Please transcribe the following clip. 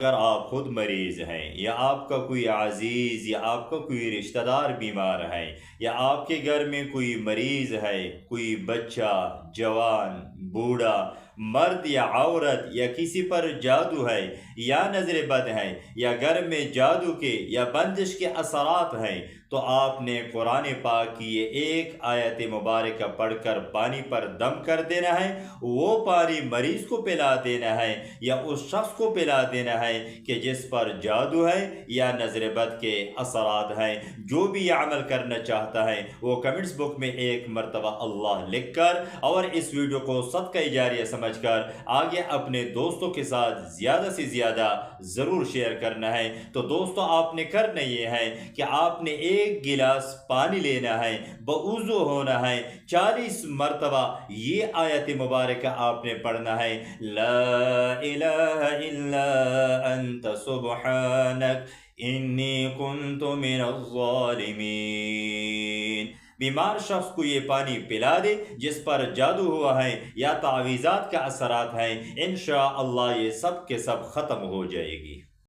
اگر آپ خود مریض ہیں یا آپ کا کوئی عزیز یا آپ کا کوئی رشتہ دار بیمار ہے یا آپ کے گھر میں کوئی مریض ہے، کوئی بچہ، جوان، بوڑھا، مرد یا عورت، یا کسی پر جادو ہے یا نظر بد ہے یا گھر میں جادو کے یا بندش کے اثرات ہیں، تو آپ نے قرآن پاک کی یہ ایک آیت مبارکہ پڑھ کر پانی پر دم کر دینا ہے، وہ پانی مریض کو پلا دینا ہے یا اس شخص کو پلا دینا ہے کہ جس پر جادو ہے یا نظر بد کے اثرات ہیں۔ جو بھی یہ عمل کرنا چاہتا ہے وہ کمنٹس بک میں ایک مرتبہ اللہ لکھ کر اور اس ویڈیو کو صدقہ جاریہ سمجھ کر آگے اپنے دوستوں کے ساتھ زیادہ سے زیادہ ضرور شیئر کرنا ہے۔ تو دوستو، آپ نے کرنا یہ ہے کہ آپ نے ایک گلاس پانی لینا ہے، بوضو ہونا ہے، 40 مرتبہ یہ آیت مبارکہ آپ نے پڑھنا ہے، لا الہ الا انت سبحانک انی کنت من الظالمین۔ بیمار شخص کو یہ پانی پلا دے جس پر جادو ہوا ہے یا تعویذات کا اثرات ہیں، انشاءاللہ یہ سب کے سب ختم ہو جائے گی۔